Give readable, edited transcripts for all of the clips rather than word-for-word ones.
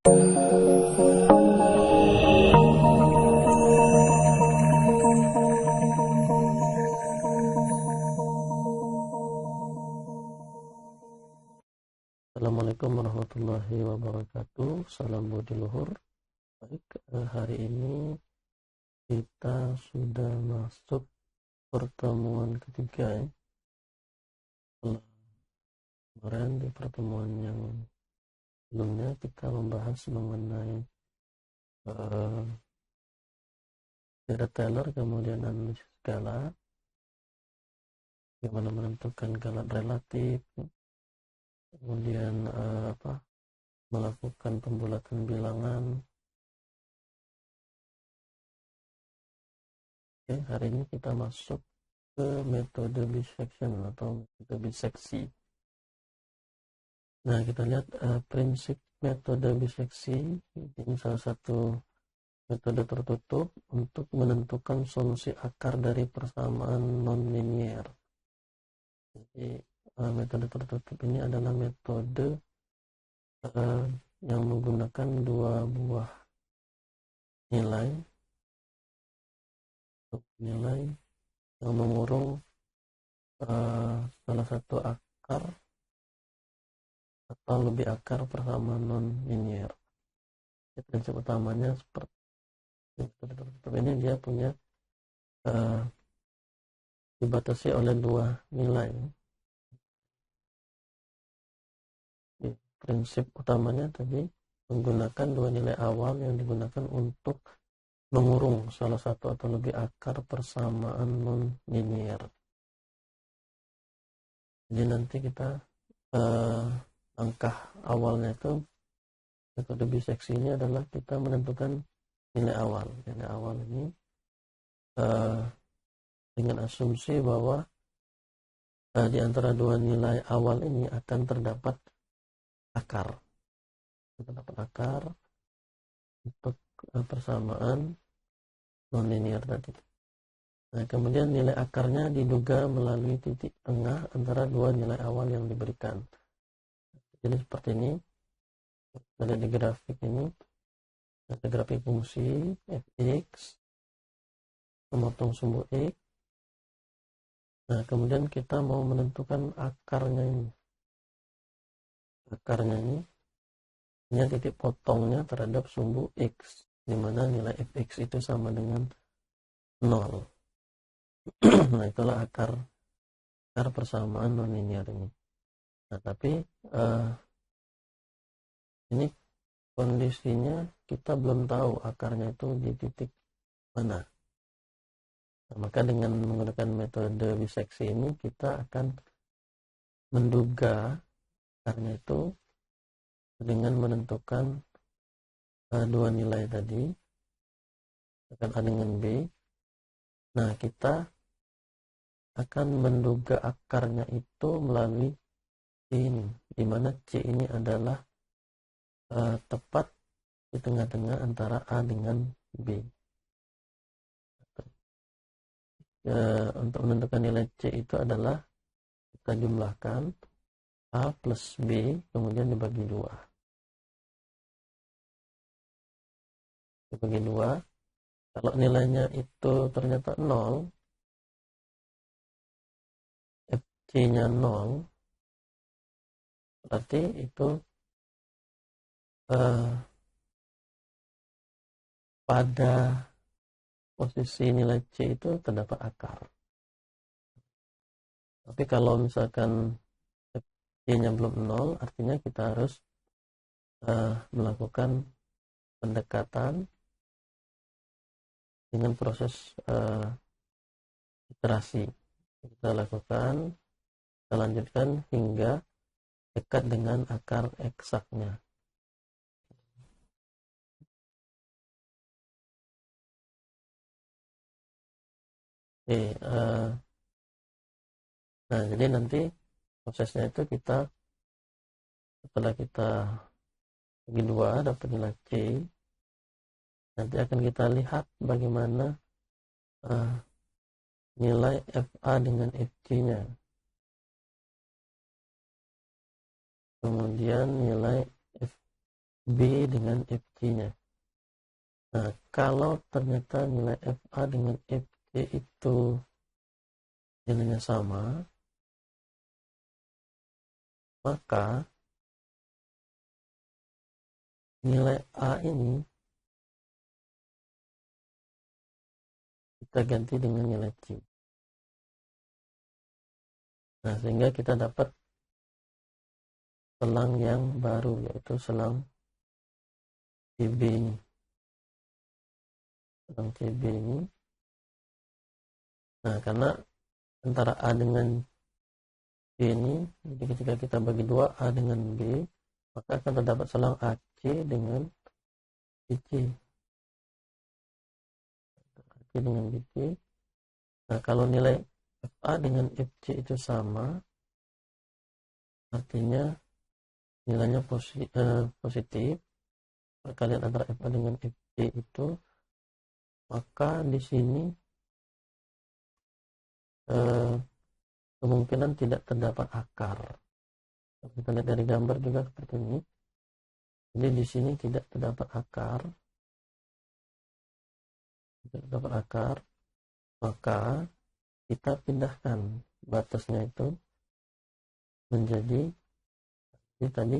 Assalamualaikum warahmatullahi wabarakatuh. Salam budi luhur. Baik, hari ini kita sudah masuk pertemuan ketiga ya. Setelah kemarin di pertemuan yang sebelumnya kita membahas mengenai Jared Taylor, kemudian analisis skala, bagaimana menentukan skala relatif, kemudian melakukan pembulatan bilangan. Oke, hari ini kita masuk ke metode bisection atau metode biseksi. Nah, kita lihat prinsip metode biseksi. Ini salah satu metode tertutup untuk menentukan solusi akar dari persamaan non-linear. Jadi metode tertutup ini adalah metode yang menggunakan dua buah nilai yang mengurung salah satu akar atau lebih akar persamaan non-linear. Prinsip utamanya seperti metode tertutup ini, dia punya dibatasi oleh dua nilai. Prinsip utamanya tadi menggunakan dua nilai awal yang digunakan untuk mengurung salah satu atau lebih akar persamaan non-linear. Jadi nanti kita langkah awalnya itu metode biseksi ini adalah kita menentukan nilai awal. Nilai awal ini dengan asumsi bahwa di antara dua nilai awal ini akan terdapat akar. Untuk persamaan non-linear tadi. Nah, kemudian nilai akarnya diduga melalui titik tengah antara dua nilai awal yang diberikan. Jadi seperti ini. Ada di grafik ini. Ada grafik fungsi fx memotong sumbu x. Nah, kemudian kita mau menentukan akarnya ini. Akarnya ini titik potongnya terhadap sumbu x, di mana nilai fx itu sama dengan 0. Nah, itulah akar persamaan non-linear ini. Nah, tapi ini kondisinya kita belum tahu akarnya itu di titik mana. Nah, maka dengan menggunakan metode biseksi ini kita akan menduga akarnya itu dengan menentukan dua nilai tadi, A dengan B. Nah, kita akan menduga akarnya itu melalui C ini, di mana C ini adalah tepat di tengah-tengah antara A dengan B. Untuk menentukan nilai C itu adalah kita jumlahkan A plus B, kemudian dibagi 2. Dibagi 2, kalau nilainya itu ternyata 0, FC-nya 0, berarti itu pada posisi nilai C itu terdapat akar. Tapi kalau misalkan FC-nya belum 0, artinya kita harus melakukan pendekatan dengan proses iterasi. Kita lanjutkan hingga dekat dengan akar eksaknya. Oke, nah jadi nanti prosesnya itu setelah kita bagi 2 dapat nilai C, nanti akan kita lihat bagaimana nilai FA dengan FC-nya, kemudian nilai B dengan FC-nya. Nah, kalau ternyata nilai FA dengan FC itu nilainya sama, maka nilai A ini kita ganti dengan nilai C. Nah, sehingga kita dapat selang yang baru, yaitu selang CB ini. Selang CB ini. Nah, karena antara A dengan B ini, jadi ketika kita bagi dua A dengan B, maka akan terdapat selang AC dengan BC. AC dengan BC. Nah, kalau nilai FA dengan FC itu sama, artinya nilainya positif, perkalian antara FA dengan FC itu, maka di sini kemungkinan tidak terdapat akar. Kita lihat dari gambar juga seperti ini. Jadi di sini tidak terdapat akar. Tidak terdapat akar, maka kita pindahkan batasnya itu menjadi tadi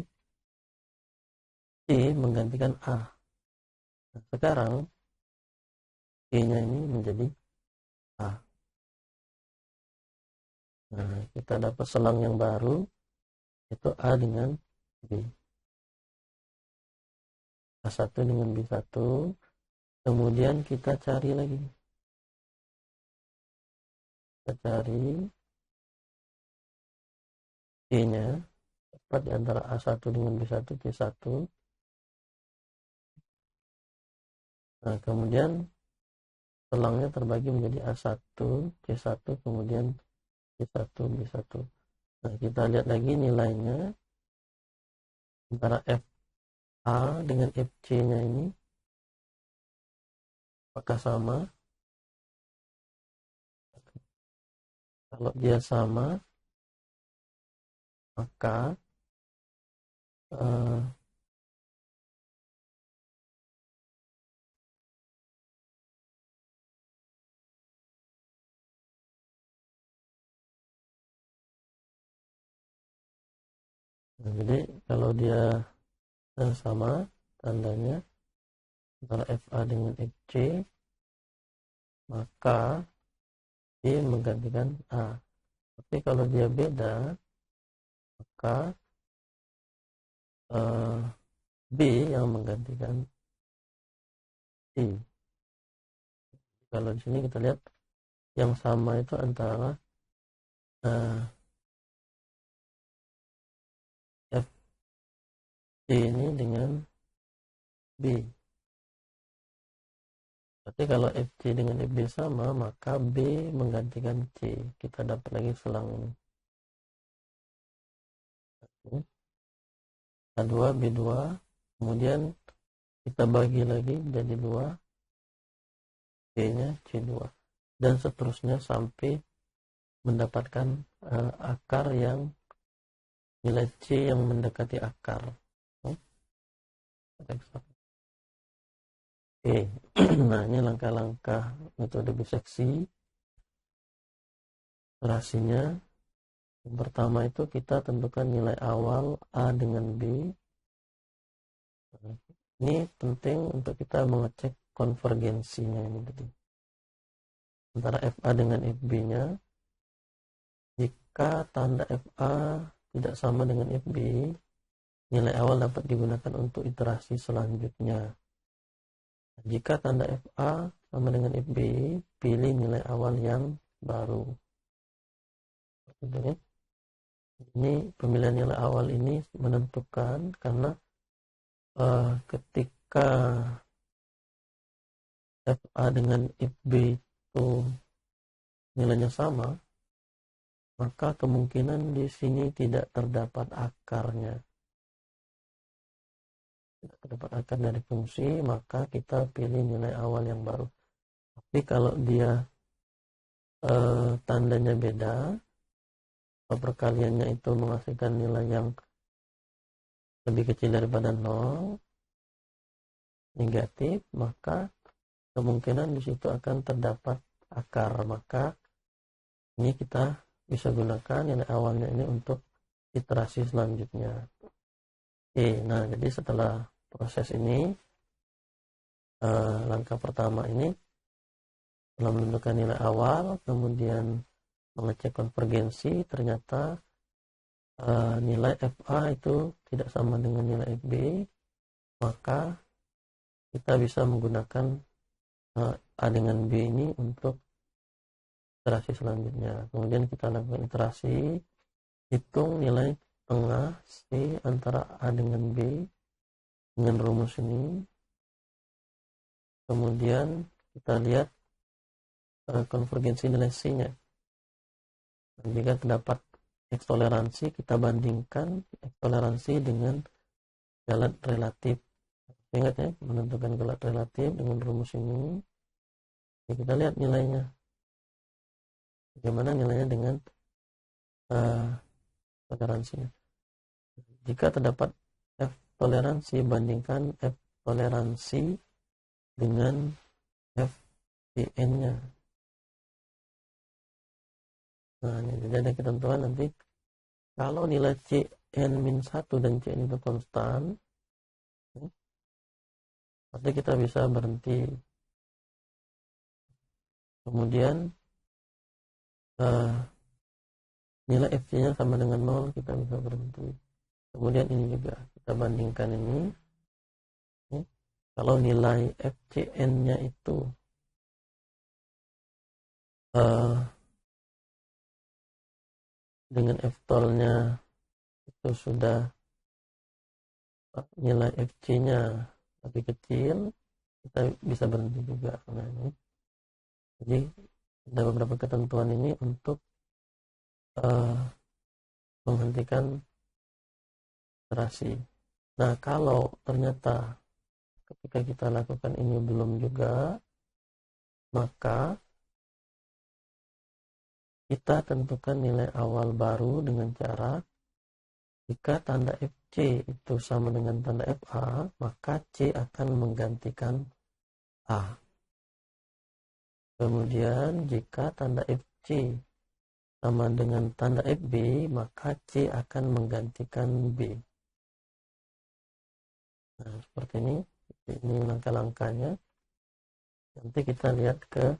C menggantikan A. Nah, sekarang C-nya ini menjadi A. Nah, kita dapat selang yang baru, itu A dengan B. A1 dengan B1. Kemudian kita cari lagi. Kita cari C-nya. Tepat di antara A1 dengan B1, C1. Nah, kemudian selangnya terbagi menjadi A1, C1, kemudian C1, B1. Nah, kita lihat lagi nilainya antara FA dengan FC-nya ini apakah sama. Kalau dia sama, maka nah, jadi kalau dia sama tandanya antara FA dengan FC, maka B menggantikan A. Tapi kalau dia beda, maka B yang menggantikan C. Kalau di sini kita lihat yang sama itu antara FC ini dengan B. Tapi kalau FC dengan FB sama, maka B menggantikan C. Kita dapat lagi selang ini. A2, B2, kemudian kita bagi lagi jadi 2, C-nya C2. Dan seterusnya sampai mendapatkan akar yang nilai C yang mendekati akar. Oke, nah ini langkah-langkah metode biseksi. Operasinya, yang pertama itu kita tentukan nilai awal A dengan B. Ini penting untuk kita mengecek konvergensinya ini tadi. Antara FA dengan FB-nya. Jika tanda FA tidak sama dengan FB, nilai awal dapat digunakan untuk iterasi selanjutnya. Jika tanda FA sama dengan FB, pilih nilai awal yang baru. Ini pemilihan nilai awal ini menentukan karena ketika FA dengan FB itu nilainya sama, maka kemungkinan di sini tidak terdapat akarnya. Tidak terdapat akar dari fungsi, maka kita pilih nilai awal yang baru. Tapi kalau dia tandanya beda, perkaliannya itu menghasilkan nilai yang lebih kecil daripada 0, negatif, maka kemungkinan di situ akan terdapat akar. Maka ini kita bisa gunakan nilai awalnya ini untuk iterasi selanjutnya. Oke, nah jadi setelah proses ini, langkah pertama ini setelah menentukan nilai awal, kemudian mengecek konvergensi, ternyata nilai FA itu tidak sama dengan nilai FB, maka kita bisa menggunakan A dengan B ini untuk iterasi selanjutnya. Kemudian kita lakukan iterasi, hitung nilai tengah C antara A dengan B dengan rumus ini. Kemudian kita lihat konvergensi nilai C-nya. Dan jika terdapat X toleransi, kita bandingkan X toleransi dengan galat relatif. Ingat ya, menentukan galat relatif dengan rumus ini. Jadi kita lihat nilainya. Bagaimana nilainya dengan toleransinya. Jika terdapat F toleransi, bandingkan F toleransi dengan FCN-nya. Nah, ini jadi ada ketentuan nanti kalau nilai CN-1 dan CN itu konstan, berarti kita bisa berhenti. Kemudian nilai FC-nya sama dengan 0, kita bisa berhenti. Kemudian ini juga kita bandingkan ini. Kalau nilai FCN-nya itu dengan F-tol-nya itu sudah nilai FC-nya lebih kecil, kita bisa berhenti juga. Nah, ini. Jadi ada beberapa ketentuan ini untuk menghentikan iterasi. Nah, kalau ternyata ketika kita lakukan ini belum juga, maka kita tentukan nilai awal baru dengan cara jika tanda FC itu sama dengan tanda FA, maka C akan menggantikan A. Kemudian jika tanda FC sama dengan tanda FB, maka C akan menggantikan B. Nah, seperti ini. Ini langkah-langkahnya. Nanti kita lihat ke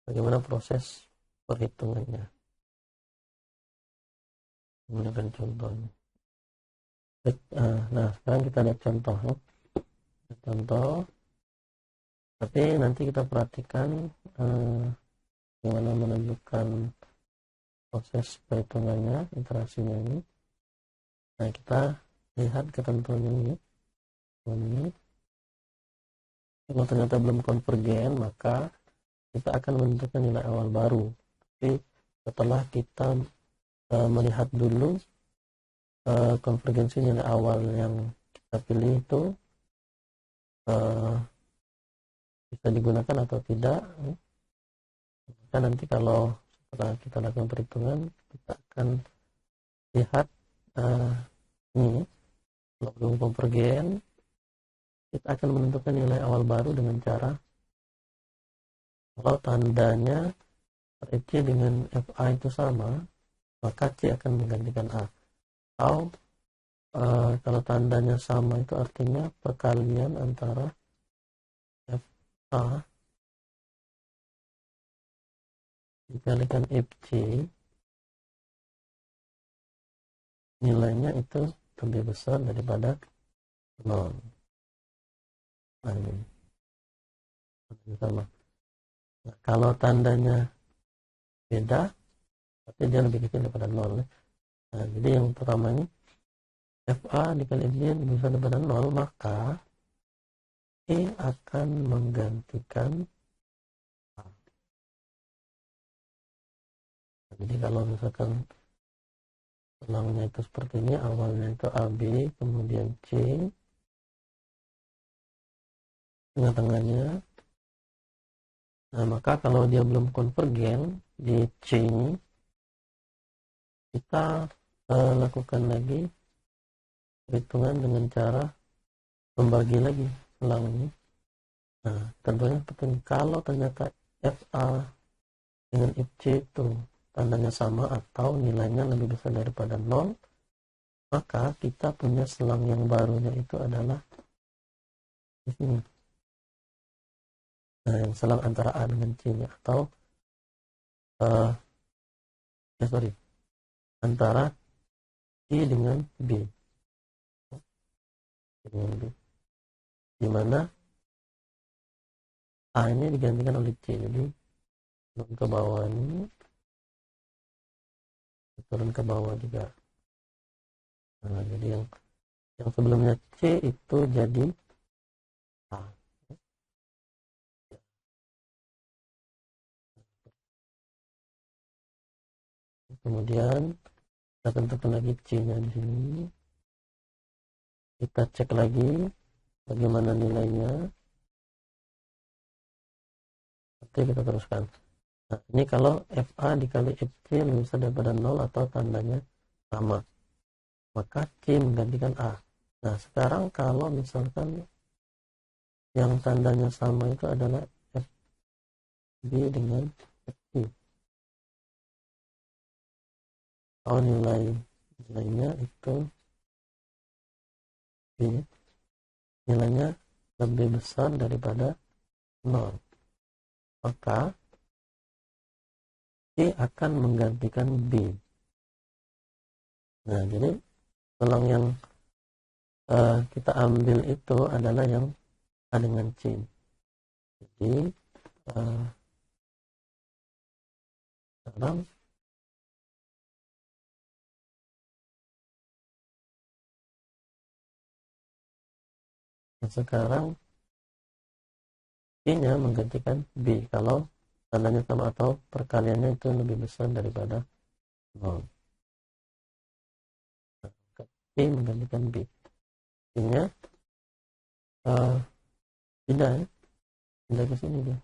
bagaimana proses perhitungannya. Menggunakan contohnya. Nah, sekarang kita lihat contoh. Contoh. Tapi nanti kita perhatikan bagaimana menunjukkan proses perhitungannya, iterasinya ini. Nah, kita lihat ketentuan ini. Kalau ternyata belum konvergen, maka kita akan menentukan nilai awal baru. Tapi setelah kita melihat dulu konvergensi nilai awal yang kita pilih itu bisa digunakan atau tidak. Maka nanti kalau setelah kita lakukan perhitungan, kita akan lihat ini kalau belum konvergen, kita akan menentukan nilai awal baru dengan cara kalau tandanya FC dengan FA itu sama, maka C akan menggantikan A. Atau kalau tandanya sama itu artinya perkalian antara FA dikalikan FC, nilainya itu lebih besar daripada 0. Nah, ini sama. Nah, kalau tandanya beda, berarti dia lebih kecil daripada 0. Nah, jadi yang pertama ini FA dikali FJ lebih besar daripada 0, maka E akan menggantikan A. Nah, jadi kalau misalkan tulangnya itu seperti ini, awalnya itu AB, kemudian C, tengah-tengahnya. Nah, maka kalau dia belum konvergen di C ini, kita lakukan lagi perhitungan dengan cara membagi lagi selang ini. Nah, tentunya penting kalau ternyata FA dengan FC itu tandanya sama atau nilainya lebih besar daripada 0, maka kita punya selang yang barunya itu adalah di sini. Nah, yang selang antara A dengan C-nya atau antara C dengan B. Di mana A ini digantikan oleh C. Jadi turun ke bawah ini, turun ke bawah juga. Nah, jadi yang sebelumnya C itu jadi A. Kemudian kita tentukan lagi C-nya di sini. Kita cek lagi bagaimana nilainya. Oke, kita teruskan. Nah, ini kalau FA dikali FC lebih besar daripada 0 atau tandanya sama, maka C menggantikan A. Nah, sekarang kalau misalkan yang tandanya sama itu adalah FB dengan FC. Kalau nilainya itu B, nilainya lebih besar daripada 0, maka C akan menggantikan B. Nah, jadi selang yang kita ambil itu adalah yang A dengan C. Jadi sekarang C-nya menggantikan B kalau tandanya sama atau perkaliannya itu lebih besar daripada 0. C menggantikan B. C-nya pindah ya, pindah ke sini dia.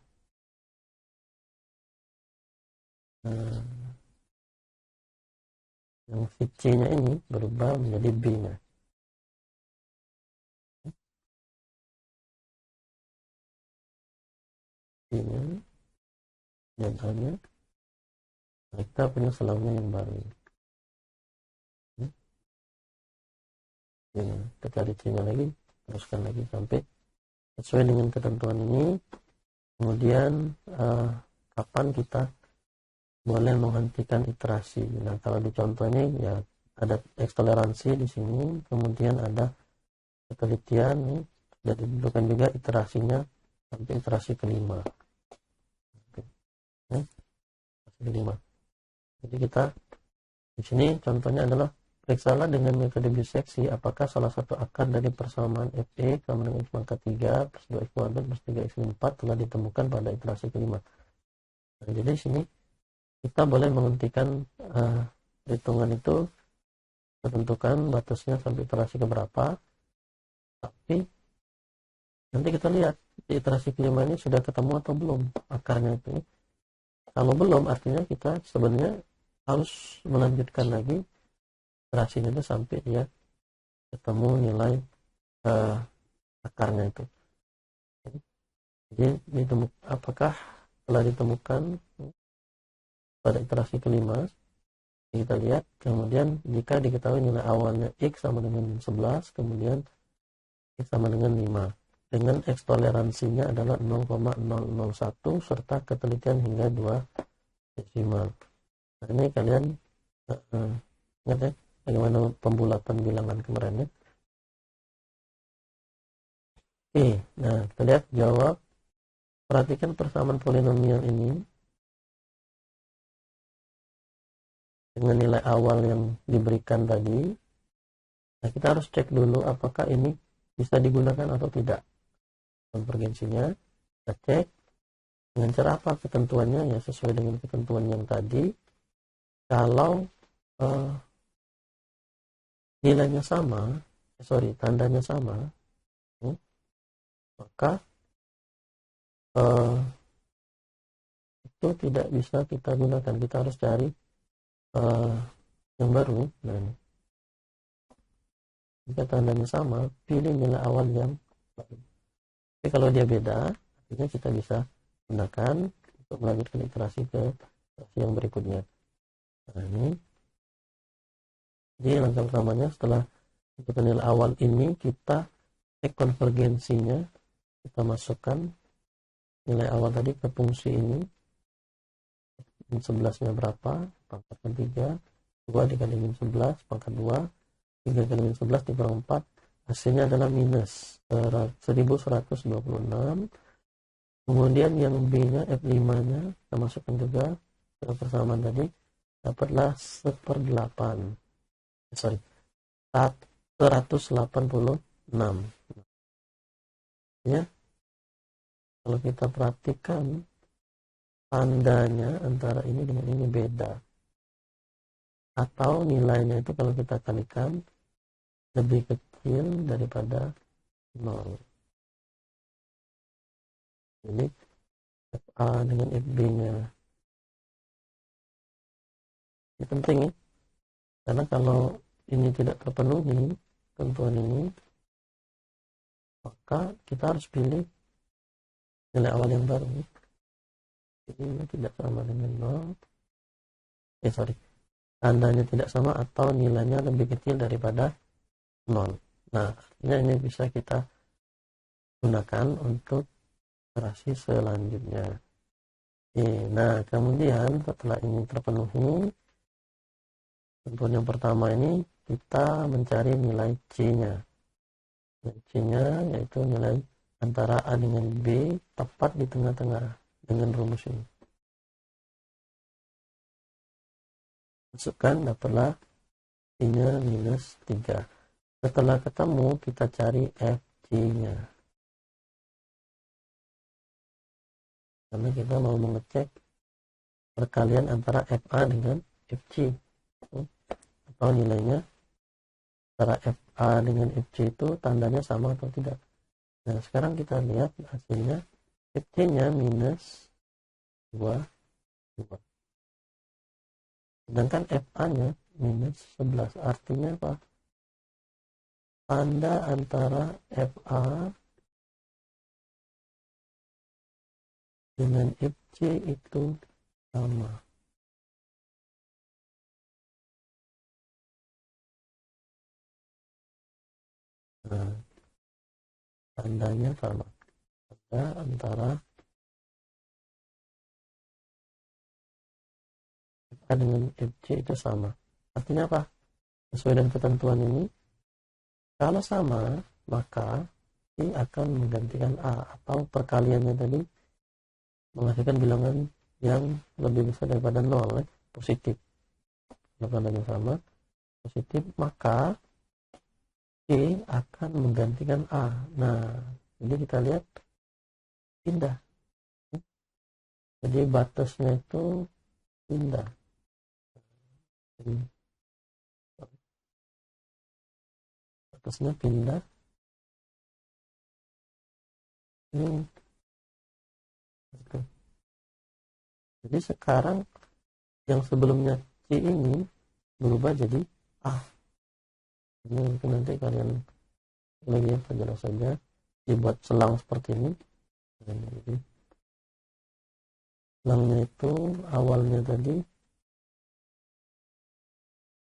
Yang si C-nya ini berubah menjadi B-nya. B-nya dan A-nya. Kita punya selangnya yang baru. Ya, kita cari C-nya lagi, teruskan lagi sampai sesuai dengan ketentuan ini. Kemudian kapan kita boleh menghentikan iterasi. Nah, kalau di contoh ini ya ada X toleransi di sini, kemudian ada ketelitian nih, sudah ditentukan juga iterasinya sampai iterasi kelima. Kelima. Jadi kita di sini contohnya adalah periksalah dengan metode biseksi apakah salah satu akar dari persamaan FE sama dengan X pangkat 3 plus 2X kuadrat plus 3X min 4 telah ditemukan pada iterasi kelima. Nah, jadi di sini kita boleh menghentikan hitungan itu, menentukan batasnya sampai iterasi keberapa, tapi nanti kita lihat di iterasi kelima ini sudah ketemu atau belum akarnya itu. Kalau belum, artinya kita sebenarnya harus melanjutkan lagi iterasinya itu sampai dia ketemu nilai akarnya itu. Jadi apakah telah ditemukan pada iterasi kelima, kita lihat. Kemudian jika diketahui nilai awalnya X sama dengan 11, kemudian X sama dengan 5 dengan X toleransinya adalah 0,001 serta ketelitian hingga 2 desimal. Nah, ini kalian ingat ya bagaimana pembulatan bilangan kemarin ya. Oke, nah kita lihat jawab. Perhatikan persamaan polinomial ini dengan nilai awal yang diberikan tadi. Nah, kita harus cek dulu apakah ini bisa digunakan atau tidak. Konvergensinya kita cek dengan cara apa ketentuannya, ya sesuai dengan ketentuan yang tadi. Kalau nilainya sama, tandanya sama, maka itu tidak bisa kita gunakan. Kita harus cari yang baru. Nah, jika tandanya sama, pilih nilai awal yang baru. Tapi kalau dia beda, artinya kita bisa gunakan untuk melanjutkan iterasi ke iterasi yang berikutnya. Nah ini, jadi langkah pertamanya setelah untuk nilai awal ini kita cek konvergensinya, kita masukkan nilai awal tadi ke fungsi ini, 11 nya berapa, pangkatkan 3, 2 dikali min 11, pangkat 2, 3 kali min 11 dikurang 4, hasilnya adalah minus 1126. Kemudian yang B nya F5 nya kita masukkan juga ke persamaan tadi, dapatlah 186 ya. Kalau kita perhatikan tandanya antara ini dengan ini beda, atau nilainya itu kalau kita kalikan lebih kecil daripada 0. Jadi FA dengan FB nya ini penting ya, karena kalau ini tidak terpenuhi ketentuan ini, maka kita harus pilih nilai awal yang baru. Jadi ini tidak sama dengan 0, tandanya tidak sama atau nilainya lebih kecil daripada 0. Nah, artinya ini bisa kita gunakan untuk iterasi selanjutnya. Nah, kemudian setelah ini terpenuhi, ketentuan yang pertama ini kita mencari nilai C-nya. C-nya yaitu nilai antara A dengan B tepat di tengah-tengah dengan rumus ini. Masukkan, dapatlah C-nya minus 3. Setelah ketemu, kita cari FC-nya. Karena kita mau mengecek perkalian antara FA dengan FC. Atau nilainya antara FA dengan FC itu tandanya sama atau tidak. Nah, sekarang kita lihat hasilnya. FC-nya minus 2. Sedangkan FA-nya minus 11. Artinya apa? Tanda antara FA dengan FC itu sama. Nah, tandanya sama. Tanda antara FA dengan FC itu sama. Artinya apa? Sesuai dengan ketentuan ini, kalau sama, maka I akan menggantikan A, atau perkaliannya tadi menghasilkan bilangan yang lebih besar daripada 0, positif. Kalau tandanya sama, positif, maka C akan menggantikan A. Nah, jadi kita lihat pindah. Jadi batasnya itu pindah. Batasnya pindah. Ini. Jadi sekarang yang sebelumnya C ini berubah jadi A. Ini mungkin nanti kalian lagi perjelas saja, dibuat selang seperti ini. Jadi selangnya itu awalnya tadi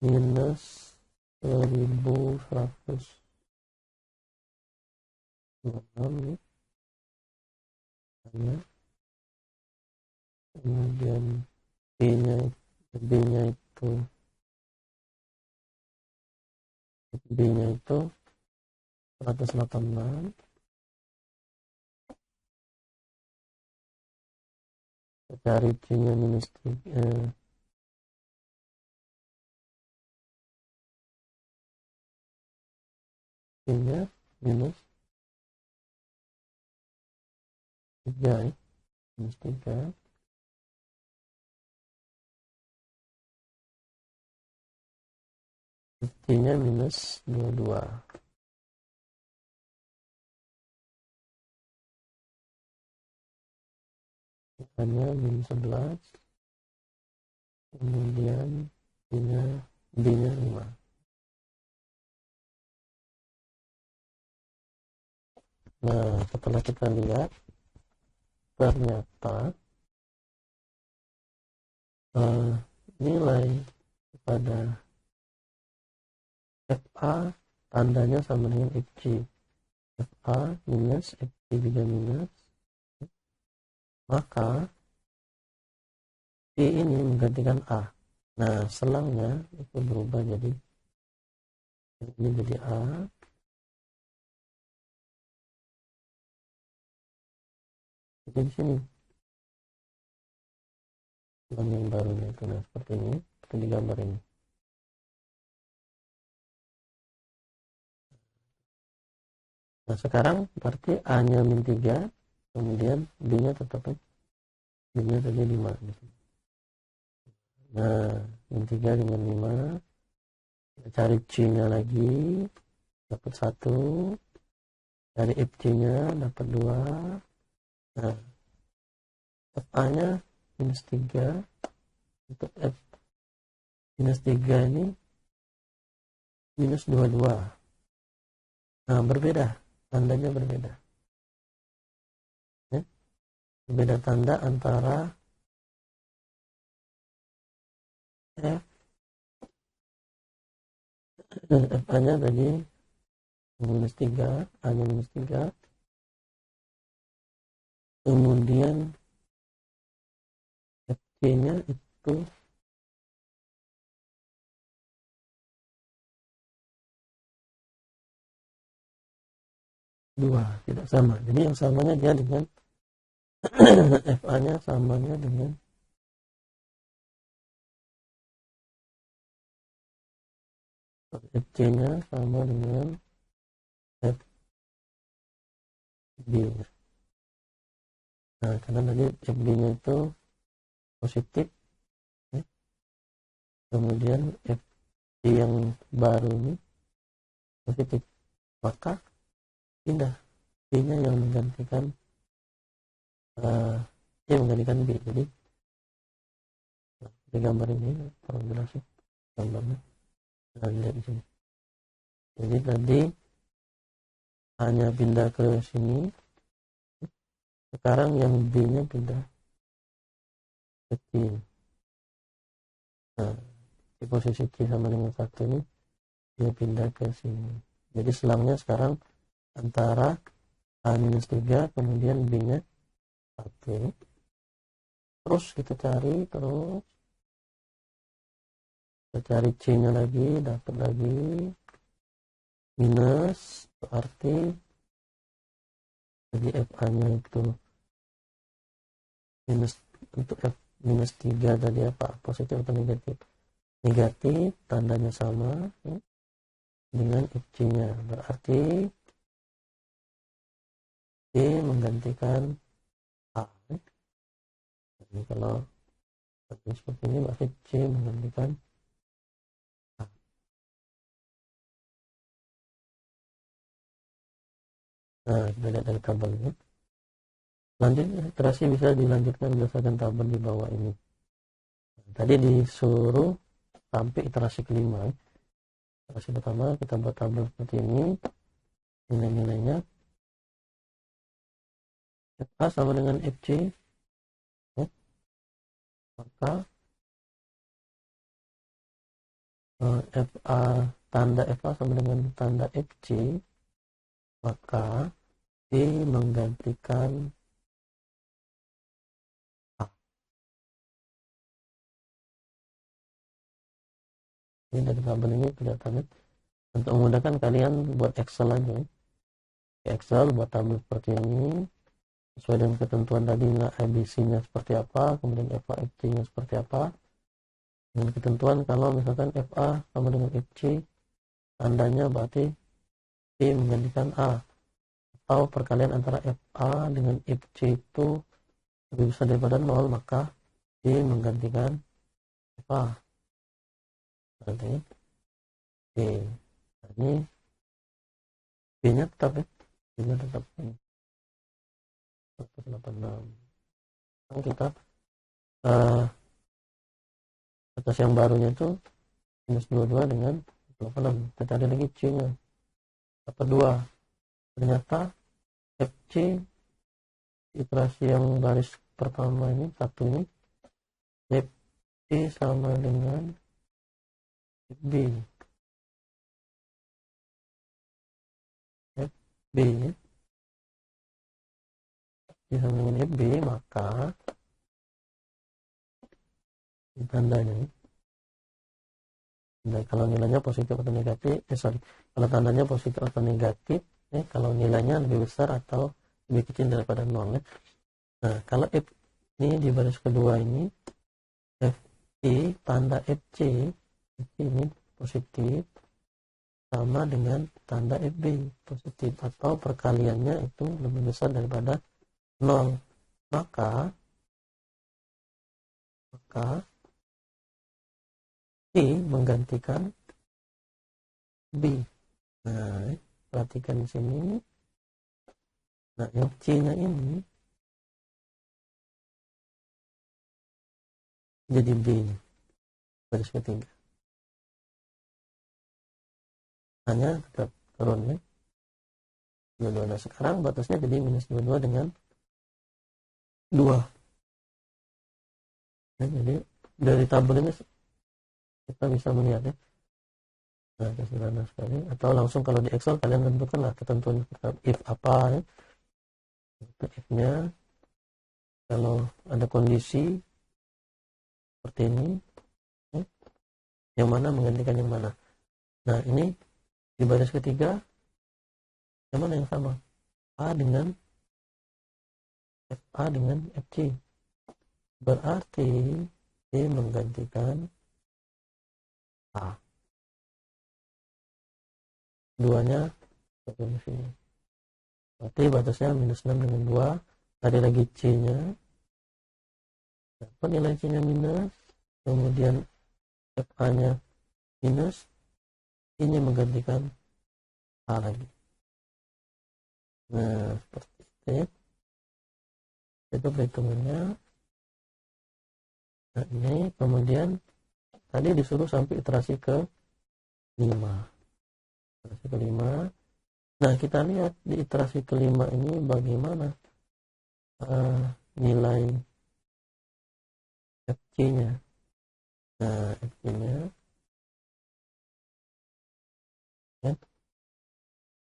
minus 1106 ya. Kemudian B-nya itu 186. Cari C-nya minus 3. C-nya minus 3 ya. Minus 3. C-nya minus 22. Hanya minus 11. Kemudian B-nya 5. Nah, setelah kita lihat, ternyata nilai pada FA tandanya sama dengan FC. FA minus FC juga minus, maka C ini menggantikan A. Nah, selangnya itu berubah jadi ini jadi A. Jadi di sini selang yang barunya itu, nah seperti ini, seperti di gambar ini. Nah, sekarang berarti A-nya min 3, kemudian B-nya tetap B-nya tadi 5. Nah, min 3 dengan 5, kita cari C-nya lagi, dapat 1, cari FC-nya dapat 2. Nah, FA-nya minus 3, untuk F minus 3 ini minus 22. Nah, berbeda, tandanya berbeda. Ya? Berbeda tanda antara FA-nya tadi minus 3, A-nya minus 3, kemudian FC-nya itu dua, tidak sama. Jadi yang samanya dia dengan FA-nya samanya dengan FC-nya sama dengan FB. Nah, karena tadi FB-nya itu positif, ya. Kemudian FB yang baru ini positif, maka pindah B-nya yang menggantikan C menggantikan B. Jadi di gambar ini kalau jelas gambarnya, nah, lihat di sini. Jadi tadi hanya pindah ke sini, sekarang yang B-nya pindah ke C. Nah, di posisi C sama dengan 1 ini dia pindah ke sini. Jadi selangnya sekarang antara A-3 kemudian B-nya 1. Terus kita cari, C-nya lagi, dapat lagi minus, berarti jadi FA-nya itu minus, untuk F minus 3 tadi apa, positif atau negatif? Negatif, tandanya sama, ya, dengan FC-nya, berarti C menggantikan A. Jadi kalau seperti ini berarti C menggantikan A. Nah, kita lihat dari tabel ini. Lanjutnya, iterasi bisa dilanjutkan berdasarkan tabel di bawah ini. Tadi disuruh sampai iterasi kelima. Iterasi pertama kita buat tabel seperti ini, nilai-nilainya FA sama dengan FC, ya. Maka FA, tanda FA sama dengan tanda FC, maka D menggantikan A. Ini dari tabel ini kelihatannya. Untuk memudahkan kalian buat Excel aja. Excel buat tabel seperti ini, sesuai dengan ketentuan tadi, nilai ABC-nya seperti apa, kemudian FA FC-nya seperti apa. Dengan ketentuan kalau misalkan FA sama dengan FC, tandanya berarti D menggantikan A. Atau perkalian antara FA dengan FC itu lebih besar daripada 0, maka D menggantikan FA. Berarti D. Ini B-nya tetap, ya. B-nya tetap 186. Nah, kita atas yang barunya itu minus 22 dengan 86. Kita cari lagi C-nya, dapat 2. Ternyata FC iterasi yang baris pertama ini, satu ini, FC sama dengan FB. FB ya. Sama dengan FB, maka tandanya, nah, kalau nilainya positif atau negatif, kalau tandanya positif atau negatif, kalau nilainya lebih besar atau lebih kecil daripada 0 ya. Nah, kalau F ini di baris kedua ini, FI tanda FC, ini positif sama dengan tanda FB positif, atau perkaliannya itu lebih besar daripada 0, maka I menggantikan B. Nah, perhatikan di sini. Nah, yang C-nya ini jadi B, baris ketiga. Hanya tetap turun ya. 22. Nah, sekarang batasnya jadi minus 22 dengan 2. Nah, jadi dari tabel ini kita bisa melihat ya. Nah, sederhana sekali. Atau langsung kalau di Excel kalian tentukanlah ketentuan if apa ya. If-nya kalau ada kondisi seperti ini ya, yang mana menggantikan yang mana. Nah, ini di baris ketiga yang mana yang sama? A dengan FA dengan FC. Berarti D menggantikan A. Duanya satu di sini. Berarti batasnya minus 6 dengan 2. Tadi lagi C-nya. Dapat nilai C-nya minus. Kemudian FA-nya minus. I-nya menggantikan A lagi. Nah, seperti itu ya. Itu perhitungannya. Nah, ini kemudian tadi disuruh sampai iterasi ke 5. Iterasi ke 5. Nah, kita lihat di iterasi kelima ini bagaimana nilai FC-nya. Nah, FC-nya ya,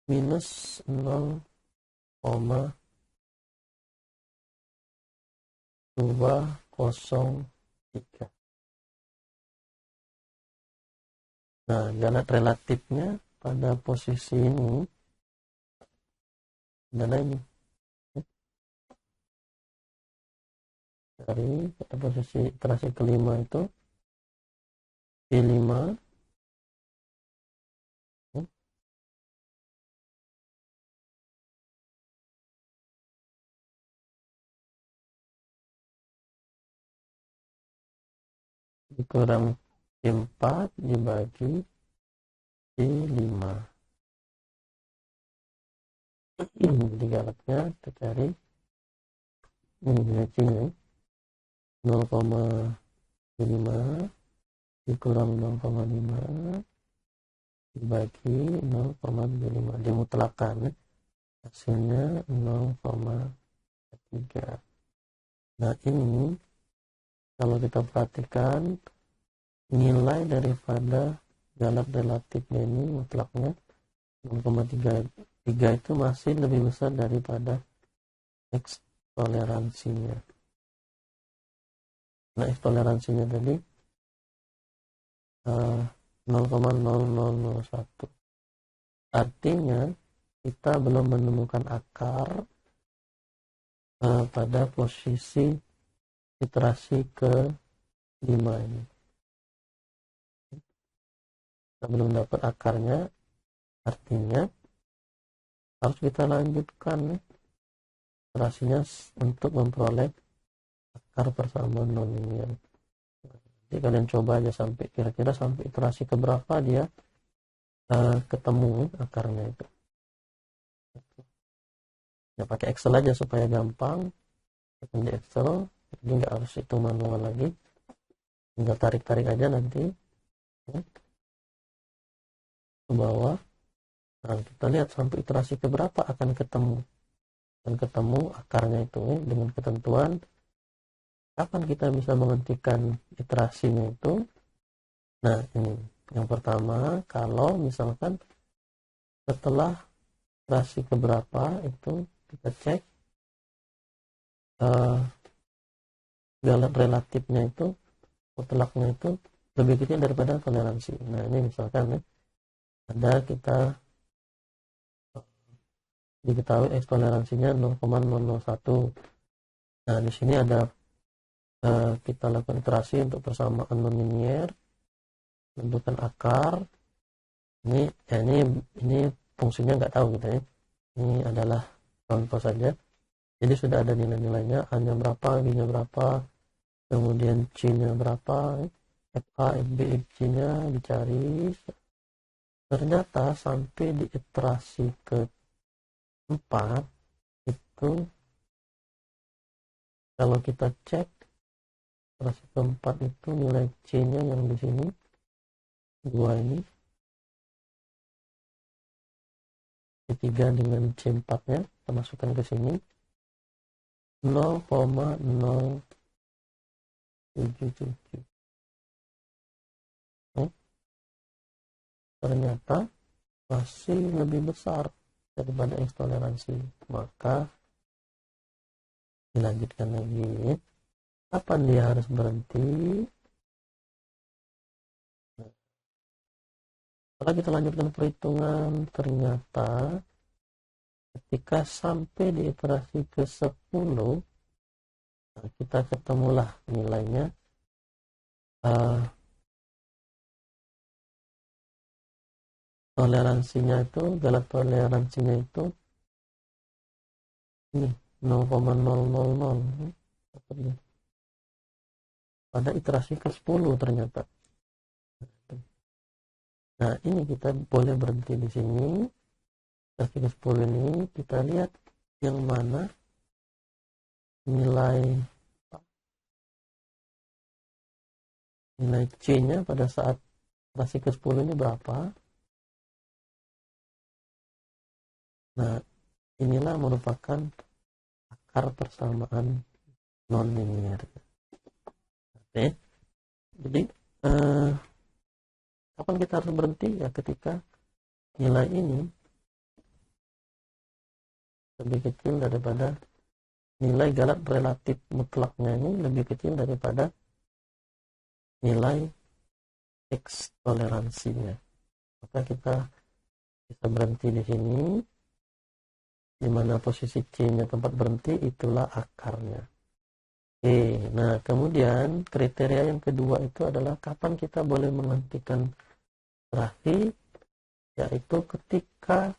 minus 0,203. Nah, ganat relatifnya pada posisi ini adalah ini. Dari pada posisi iterasi kelima itu C5 dikurang C4 dibagi C5. Jadi galaknya kita cari ini C-nya 0,5 dikurang 0,5 dibagi 0,75, dimutlakan hasilnya 0,3. Nah, ini kalau kita perhatikan nilai daripada galak relatifnya ini mutlaknya 0,33 itu masih lebih besar daripada X toleransinya. Nah, X toleransinya tadi 0,0001. Artinya kita belum menemukan akar pada posisi iterasi ke 5 ini. Kita belum dapat akarnya, artinya harus kita lanjutkan iterasinya untuk memperoleh akar persamaan nonlinear. Jadi kalian coba aja sampai kira-kira sampai iterasi keberapa dia ketemu akarnya itu. Ya pakai Excel aja supaya gampang. Di Excel, jadi nggak harus itu manual lagi. Tinggal tarik-tarik aja nanti ya, ke bawah. Nah, kita lihat sampai iterasi keberapa akan ketemu dan ketemu akarnya itu dengan ketentuan kapan kita bisa menghentikan iterasinya itu. Nah, ini yang pertama, kalau misalkan setelah iterasi keberapa itu kita cek relatifnya itu, mutlaknya itu lebih kecil daripada toleransi. Nah, ini misalkan ada kita diketahui X toleransinya 0,001. Nah, di sini ada kita lakukan iterasi untuk persamaan non-linear, tentukan akar. Ini fungsinya nggak tahu gitu ya. Ini adalah contoh saja. Jadi sudah ada nilai-nilainya, A-nya berapa, B-nya berapa, kemudian C-nya berapa, FA, FB, FG-nya dicari. Ternyata sampai di iterasi ke-4 itu kalau kita cek iterasi ke-4 itu nilai C-nya yang di sini 2 ini, C3 dengan C4-nya kita masukkan ke sini 0,077. Ternyata masih lebih besar daripada X toleransi. Maka dilanjutkan lagi. Kapan dia harus berhenti? Setelah kita lanjutkan perhitungan, ternyata ketika sampai di iterasi ke-10, kita ketemulah nilainya toleransinya itu, galat toleransinya itu ini 0,000 pada iterasi ke-10 ternyata. Nah, ini kita boleh berhenti di sini. Iterasi ke-10 ini kita lihat yang mana nilai C-nya pada saat iterasi ke-10 ini berapa. Nah, inilah merupakan akar persamaan non-linear. Oke. Jadi kapan kita harus berhenti? Ya ketika nilai ini lebih kecil daripada nilai galat relatif mutlaknya, ini lebih kecil daripada nilai X toleransinya. Maka kita bisa berhenti di sini. Di mana posisi C-nya tempat berhenti, itulah akarnya. Oke, nah kemudian kriteria yang kedua itu adalah kapan kita boleh menghentikan iterasi, yaitu ketika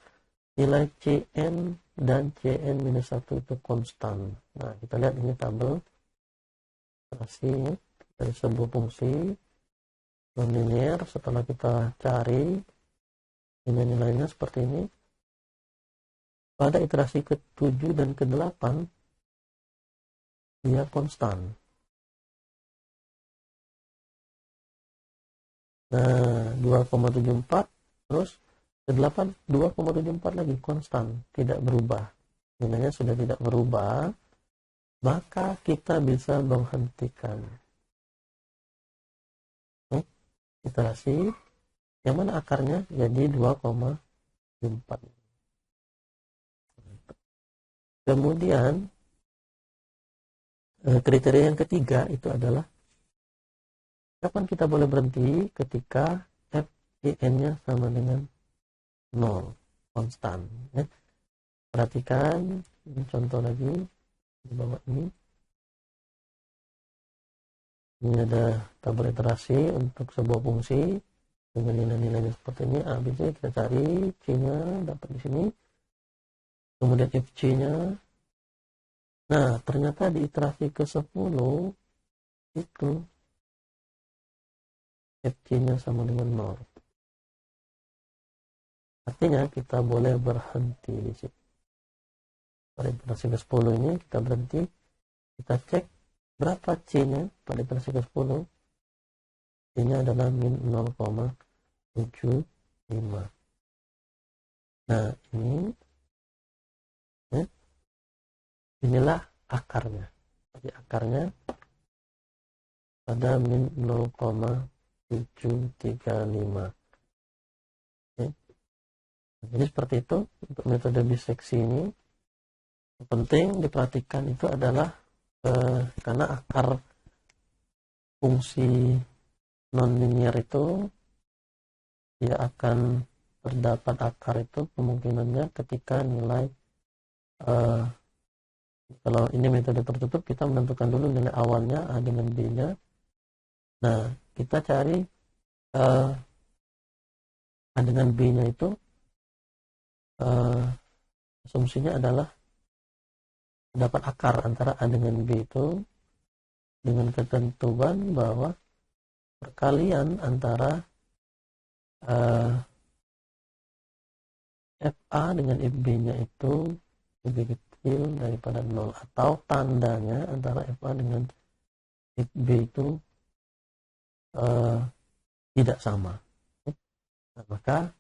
nilai Cn dan Cn-1 itu konstan. Nah, kita lihat ini tabel iterasi dari sebuah fungsi non-linear. Setelah kita cari nilai-nilainya seperti ini, pada iterasi ke-7 dan ke-8 dia konstan. Nah, 2,74, terus ke-8 2,74 lagi konstan, tidak berubah. Nilainya sudah tidak berubah, maka kita bisa menghentikan iterasi yang mana akarnya jadi 2,4. Kemudian kriteria yang ketiga itu adalah kapan kita boleh berhenti ketika FEN-nya sama dengan 0, konstan. Ya. Perhatikan contoh lagi di bawah ini. Ini ada tabel iterasi untuk sebuah fungsi dengan nilai-nilainya seperti ini. A, B, C kita cari, C-nya dapat di sini. Kemudian FC-nya. Nah, ternyata di iterasi ke-10 itu FC-nya sama dengan 0. Artinya kita boleh berhenti di sini. Pada iterasi ke-10 ini kita berhenti. Kita cek berapa C-nya pada iterasi ke-10. C-nya adalah min 0,75. Nah, ini inilah akarnya. Jadi akarnya pada min 0,735. Oke. Jadi seperti itu untuk metode biseksi ini. Yang penting diperhatikan itu adalah karena akar fungsi non-linear itu dia akan terdapat akar itu kemungkinannya ketika nilai kalau ini metode tertutup kita menentukan dulu nilai awalnya A dengan B nya. Nah kita cari A dengan B nya itu asumsinya adalah dapat akar antara A dengan B itu dengan ketentuan bahwa perkalian antara FA dengan FB-nya itu lebih kecil daripada 0 atau tandanya antara FA dengan FB itu tidak sama. Nah, maka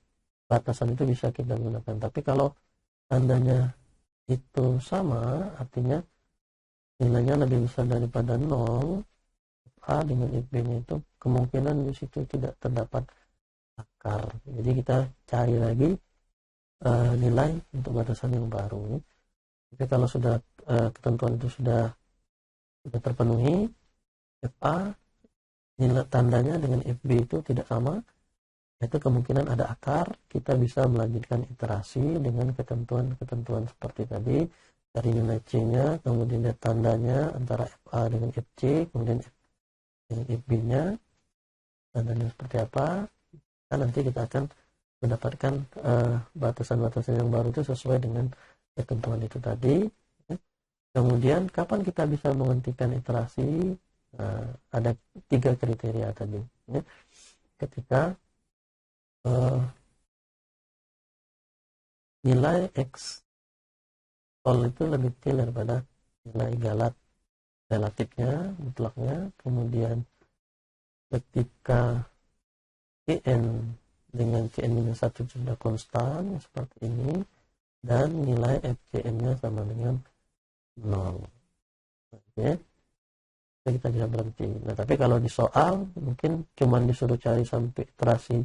batasan itu bisa kita gunakan. Tapi kalau tandanya itu sama, artinya nilainya lebih besar daripada 0, A dengan FB-nya itu kemungkinan di situ tidak terdapat akar. Jadi kita cari lagi nilai untuk batasan yang baru. Tapi kalau sudah ketentuan itu sudah terpenuhi, FA nilai tandanya dengan FB itu tidak sama, itu kemungkinan ada akar. Kita bisa melanjutkan iterasi dengan ketentuan-ketentuan seperti tadi, dari nilai C-nya, kemudian lihat tandanya antara FA dengan FC, kemudian dengan FB-nya tandanya seperti apa. Dan nanti kita akan mendapatkan batasan-batasan yang baru itu sesuai dengan ketentuan itu tadi. Kemudian kapan kita bisa menghentikan iterasi? Ada 3 kriteria tadi. Ketika nilai X sol itu lebih kecil daripada nilai galat relatifnya, mutlaknya. Kemudian ketika Cn dengan Cn-1 sudah konstan seperti ini, dan nilai FCN-nya sama dengan 0. Oke. Kita bisa berhenti. Nah, tapi kalau di soal mungkin cuma disuruh cari sampai iterasi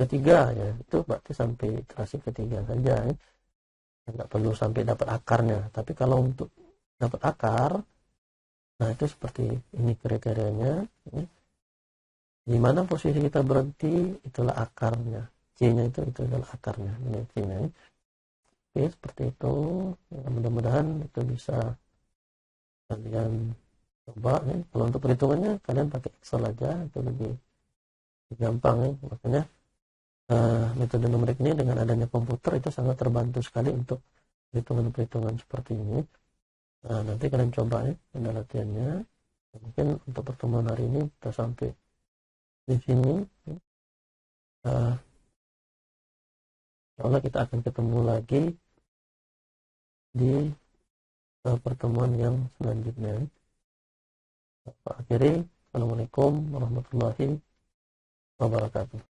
ketiga ya, itu berarti sampai iterasi ketiga saja ya. Nggak perlu sampai dapat akarnya. Tapi kalau untuk dapat akar, nah itu seperti ini kriterianya ya. Di mana posisi kita berhenti, itulah akarnya. C-nya itu adalah akarnya, nilai C-nya. Oke, seperti itu. Ya, mudah-mudahan itu bisa kalian coba. Ya. Kalau untuk perhitungannya, kalian pakai Excel aja, itu lebih gampang. Ya. Makanya metode numerik ini dengan adanya komputer itu sangat terbantu sekali untuk perhitungan-perhitungan seperti ini. Nah, nanti kalian coba ya, ada latihannya. Mungkin untuk pertemuan hari ini kita sampai di sini. Insya kita akan ketemu lagi di pertemuan yang selanjutnya. Akhiri, Assalamualaikum warahmatullahi wabarakatuh.